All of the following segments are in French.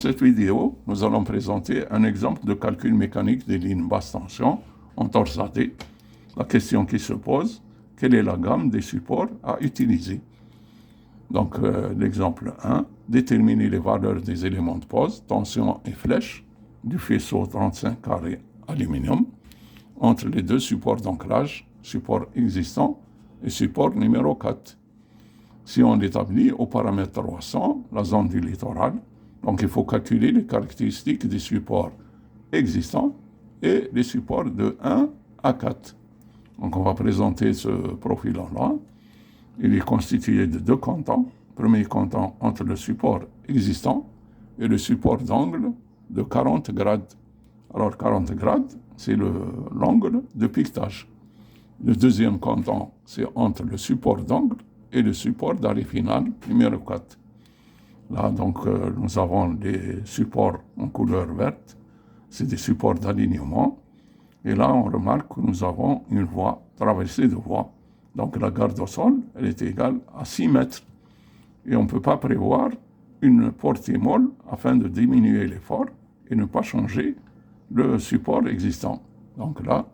Dans cette vidéo, nous allons présenter un exemple de calcul mécanique des lignes basse tension en torsadé. La question qui se pose, quelle est la gamme des supports à utiliser? Donc, l'exemple 1, déterminer les valeurs des éléments de pose, tension et flèche du faisceau 35 carré aluminium entre les deux supports d'ancrage, support existant et support numéro 4. Si on l'établit au paramètre 300, la zone du littoral, donc il faut calculer les caractéristiques des supports existants et les supports de 1 à 4. Donc on va présenter ce profil-là. Il est constitué de deux cantons. Premier canton entre le support existant et le support d'angle de 40 grades. Alors 40 grades, c'est l'angle de piquetage. Le deuxième canton, c'est entre le support d'angle et le support d'arrêt final numéro 4. Là, donc, nous avons des supports en couleur verte. C'est des supports d'alignement. Et là, on remarque que nous avons une voie, traversée de voie. Donc, la garde au sol, elle est égale à 6 mètres. Et on ne peut pas prévoir une portée molle afin de diminuer l'effort et ne pas changer le support existant. Donc là,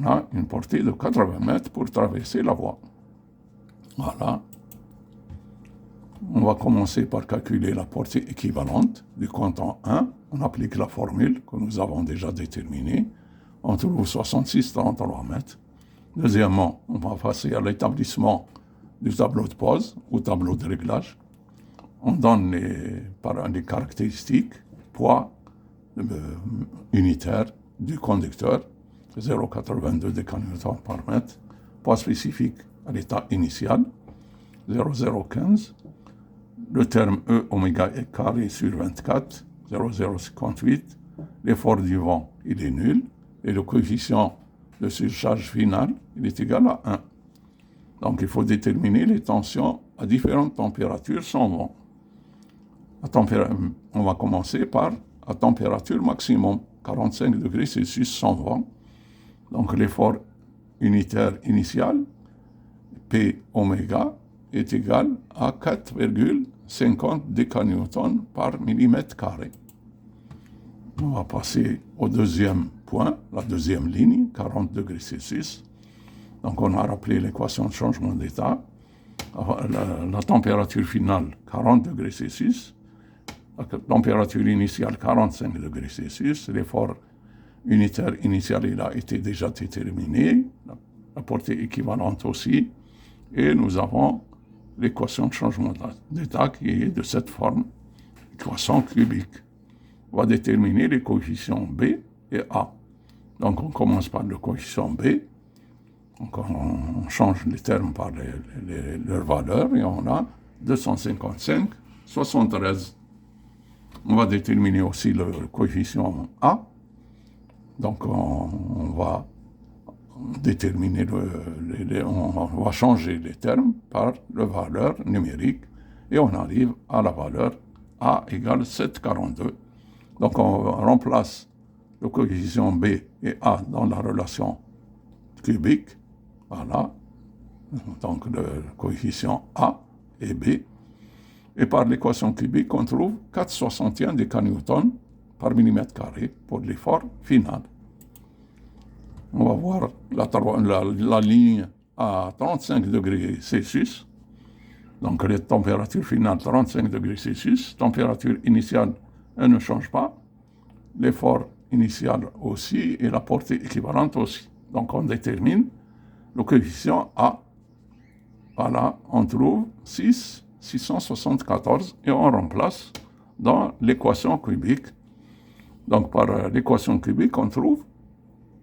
on a une portée de 80 mètres pour traverser la voie. Voilà. On va commencer par calculer la portée équivalente du canton 1. On applique la formule que nous avons déjà déterminée. On trouve 66,33 mètres. Deuxièmement, on va passer à l'établissement du tableau de pose ou tableau de réglage. On donne les caractéristiques, poids unitaire du conducteur, 0,82 décanewtons par mètre, poids spécifique à l'état initial, 0,015. Le terme E oméga est carré sur 24, 0,058. L'effort du vent, il est nul. Et le coefficient de surcharge finale, il est égal à 1. Donc, il faut déterminer les tensions à différentes températures sans vent. On va commencer par la température maximum, 45 degrés Celsius sans vent. Donc, l'effort unitaire initial, P oméga, est égal à 4,50 décanewtons par millimètre carré. On va passer au deuxième point, la deuxième ligne, 40 degrés Celsius. Donc on a rappelé l'équation de changement d'état. La température finale, 40 degrés Celsius. La température initiale, 45 degrés Celsius. L'effort unitaire initial, il a été déjà déterminé. La portée équivalente aussi. Et nous avons l'équation de changement d'état qui est de cette forme, équation cubique. On va déterminer les coefficients B et A. Donc on commence par le coefficient B. Donc on change les termes par leurs valeurs et on a 255, 73. On va déterminer aussi le coefficient A. Donc on va déterminer on va changer les termes par la valeur numérique et on arrive à la valeur A égale 7,42. Donc on remplace le coefficient B et A dans la relation cubique. Voilà. Donc le coefficient A et B. Et par l'équation cubique, on trouve 4,61 décanewtons par millimètre carré pour l'effort final. On va voir la ligne à 35 degrés Celsius. Donc, les températures finales, 35 degrés Celsius. Température initiale, elle ne change pas. L'effort initial aussi et la portée équivalente aussi. Donc, on détermine le coefficient A. Voilà, on trouve 674 et on remplace dans l'équation cubique. Donc, par l'équation cubique, on trouve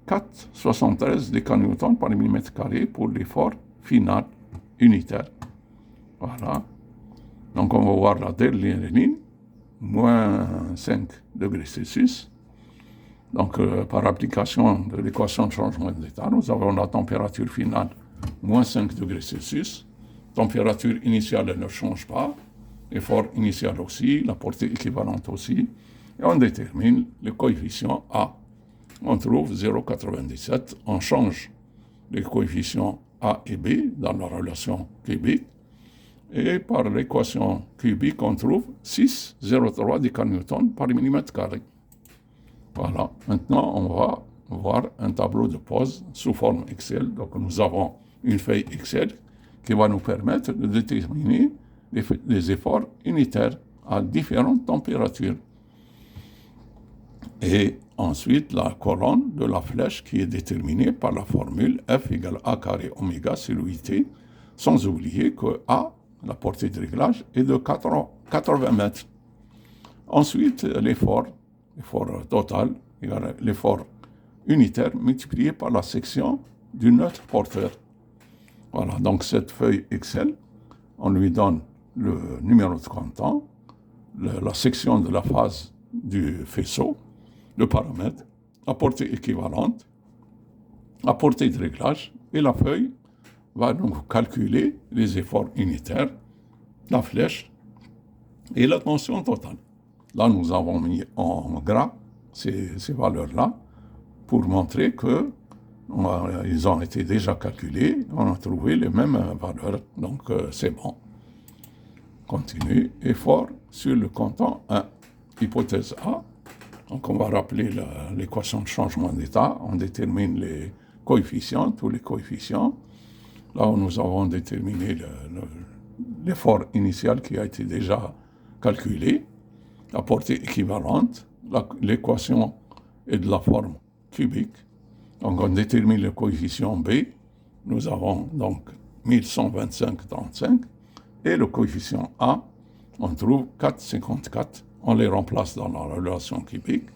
4,73 décanewtons par millimètre carré pour l'effort final unitaire. Voilà. Donc, on va voir la dernière ligne, moins 5 degrés Celsius. Donc, par application de l'équation de changement d'état, nous avons la température finale, moins 5 degrés Celsius. Température initiale, elle ne change pas. Effort initial aussi, la portée équivalente aussi. Et on détermine le coefficient A. On trouve 0,97. On change les coefficients A et B dans la relation cubique. Et par l'équation cubique, on trouve 6,03 décanewtons par millimètre carré. Voilà. Maintenant, on va voir un tableau de pose sous forme Excel. Donc, nous avons une feuille Excel qui va nous permettre de déterminer les efforts unitaires à différentes températures. Et ensuite, la colonne de la flèche qui est déterminée par la formule F égale A carré oméga sur 8T, sans oublier que A, la portée de réglage, est de 80 mètres. Ensuite, l'effort total égale l'effort unitaire multiplié par la section du neutre porteur. Voilà, donc cette feuille Excel, on lui donne le numéro de comptant, la section de la phase du faisceau, le paramètre, la portée équivalente, la portée de réglage, et la feuille va donc calculer les efforts unitaires, la flèche et la tension totale. Là, nous avons mis en gras ces valeurs-là pour montrer que ils ont été déjà calculés, on a trouvé les mêmes valeurs, donc c'est bon. Continue, effort sur le comptant 1. Hypothèse A, donc on va rappeler l'équation de changement d'état, on détermine les coefficients, tous les coefficients. Là où nous avons déterminé l'effort initial qui a été déjà calculé, la portée équivalente, l'équation est de la forme cubique. Donc on détermine le coefficient B, nous avons donc 1125,35, et le coefficient A, on trouve 4,54, on les remplace dans la relation cubique,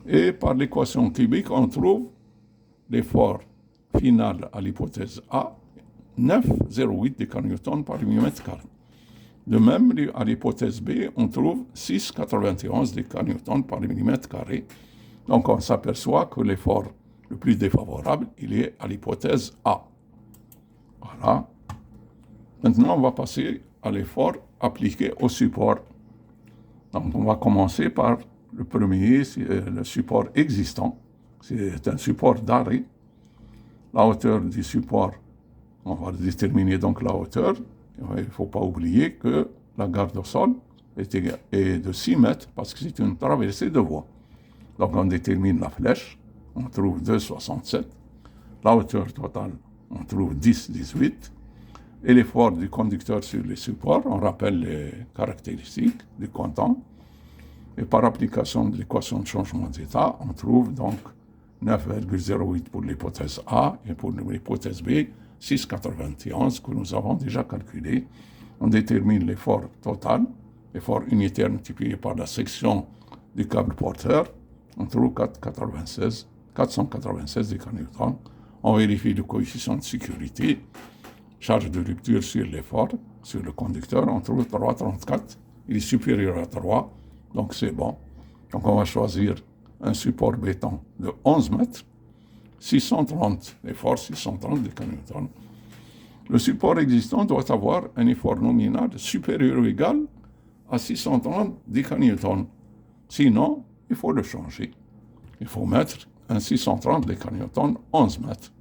et par l'équation cubique, on trouve l'effort final à l'hypothèse A, 9,08 décanewtons par millimètre carré. De même, à l'hypothèse B, on trouve 6,91 décanewtons par millimètre carré. Donc on s'aperçoit que l'effort le plus défavorable, il est à l'hypothèse A. Voilà. Maintenant, on va passer à l'effort appliqué au support. Donc on va commencer par le premier, le support existant. C'est un support d'arrêt. La hauteur du support, on va déterminer donc la hauteur. Il ne faut pas oublier que la garde au sol est de 6 mètres parce que c'est une traversée de voie. Donc on détermine la flèche, on trouve 2,67. La hauteur totale, on trouve 10,18. Et l'effort du conducteur sur les supports, on rappelle les caractéristiques du comptant. Et par application de l'équation de changement d'état, on trouve donc 9,08 pour l'hypothèse A et pour l'hypothèse B, 6,91 que nous avons déjà calculé. On détermine l'effort total, l'effort unitaire multiplié par la section du câble porteur. On trouve 496 décanewtons. On vérifie le coefficient de sécurité, charge de rupture sur l'effort, sur le conducteur. On trouve 3,34. Il est supérieur à 3, donc c'est bon. Donc on va choisir un support béton de 11 mètres, 630 efforts, 630 décanewtons. Le support existant doit avoir un effort nominal supérieur ou égal à 630 décanewtons. Sinon, il faut le changer. Il faut mettre un 630 décanewtons 11 mètres.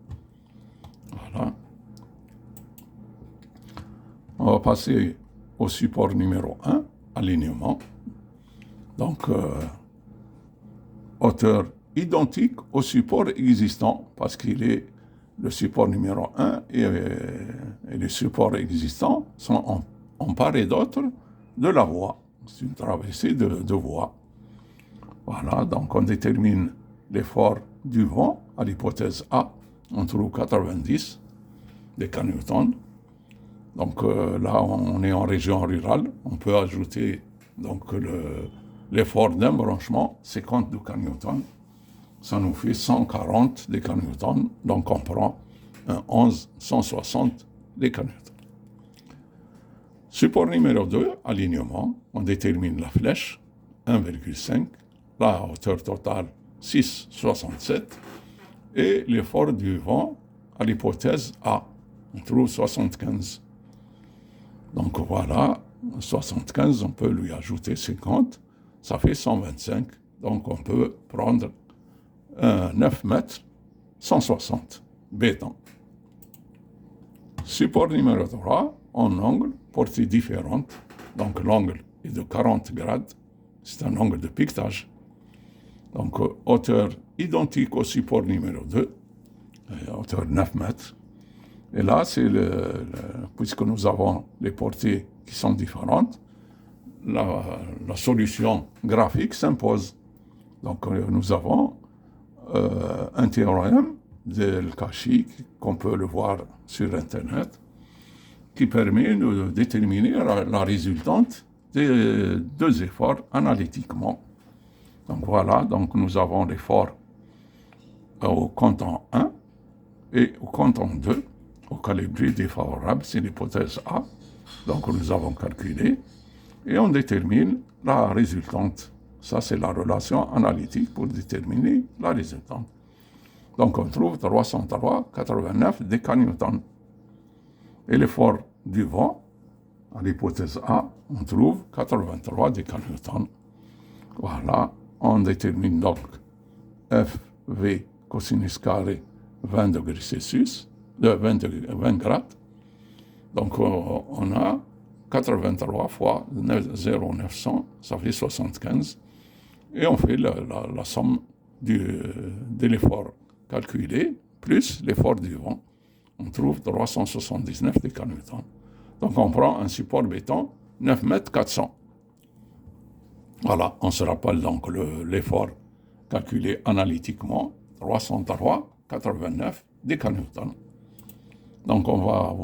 Voilà. On va passer au support numéro 1, alignement. Donc, hauteur identique au support existant, parce qu'il est le support numéro 1 et les supports existants sont en part et d'autre de la voie. C'est une traversée de voie. Voilà, donc on détermine l'effort du vent à l'hypothèse A. On trouve 90 décanewtons. Donc là, on est en région rurale. On peut ajouter donc l'effort d'un branchement, 50 décanewtons. Ça nous fait 140 décanewtons. Donc on prend un 11, 160 décanewtons. Support numéro 2, alignement. On détermine la flèche, 1,5. La hauteur totale, 6,67. Et l'effort du vent à l'hypothèse A. On trouve 75. Donc voilà, 75, on peut lui ajouter 50, ça fait 125. Donc on peut prendre 9 mètres, 160 béton. Support numéro 3, en angles, portées différentes. Donc l'angle est de 40 grades, c'est un angle de piquetage. Donc hauteur identique au support numéro 2, hauteur 9 mètres. Et là, puisque nous avons les portées qui sont différentes, la solution graphique s'impose. Donc nous avons un théorème de Cauchy, qu'on peut le voir sur Internet, qui permet de déterminer la résultante des deux efforts analytiquement. Donc voilà, donc nous avons l'effort au canton 1 et au canton 2, au calibré défavorable, c'est l'hypothèse A. Donc nous avons calculé et on détermine la résultante. Ça, c'est la relation analytique pour déterminer la résultante. Donc on trouve 303,89 décanewtons. Et l'effort du vent, à l'hypothèse A, on trouve 83 décanewtons. Voilà, on détermine donc FV cosinus carré 20 degrés Celsius, de 20 grades. Donc on a 83 fois 0,900, ça fait 75. Et on fait la somme de l'effort calculé plus l'effort du vent. On trouve 379 décanewtons. Donc on prend un support béton 9 mètres 400. Voilà, on se rappelle donc l'effort calculé analytiquement, 303,89 décanewtons. Donc on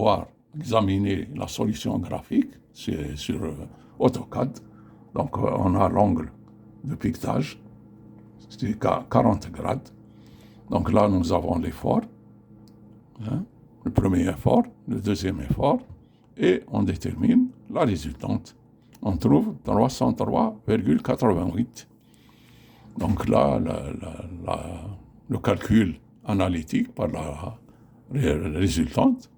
va examiner la solution graphique sur AutoCAD. Donc on a l'angle de piquetage, c'est 40 grades. Donc là, nous avons l'effort, le premier effort, le deuxième effort, et on détermine la résultante. On trouve 303,88. Donc là, le calcul analytique par la résultante,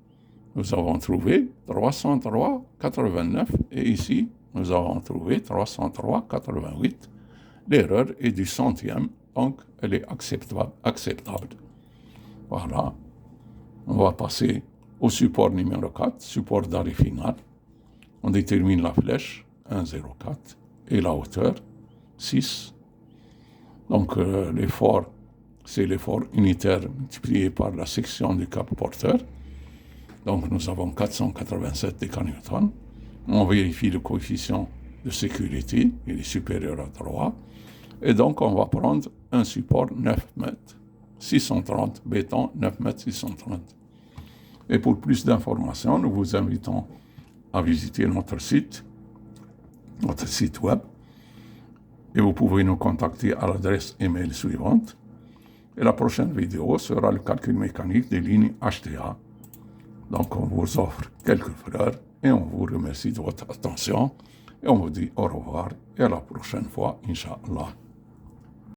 nous avons trouvé 303,89 et ici, nous avons trouvé 303,88. L'erreur est du centième, donc elle est acceptable. Voilà. On va passer au support numéro 4, support d'arrêt final. On détermine la flèche, 1,04, et la hauteur, 6. Donc l'effort, c'est l'effort unitaire multiplié par la section du cap porteur. Donc nous avons 487 décanewtons. On vérifie le coefficient de sécurité, il est supérieur à 3. Et donc on va prendre un support 9 mètres 630, béton 9 mètres 630. Et pour plus d'informations, nous vous invitons à visiter notre site web. Et vous pouvez nous contacter à l'adresse email suivante. Et la prochaine vidéo sera le calcul mécanique des lignes HTA. Donc on vous offre quelques fleurs et on vous remercie de votre attention. Et on vous dit au revoir et à la prochaine fois, Inch'Allah.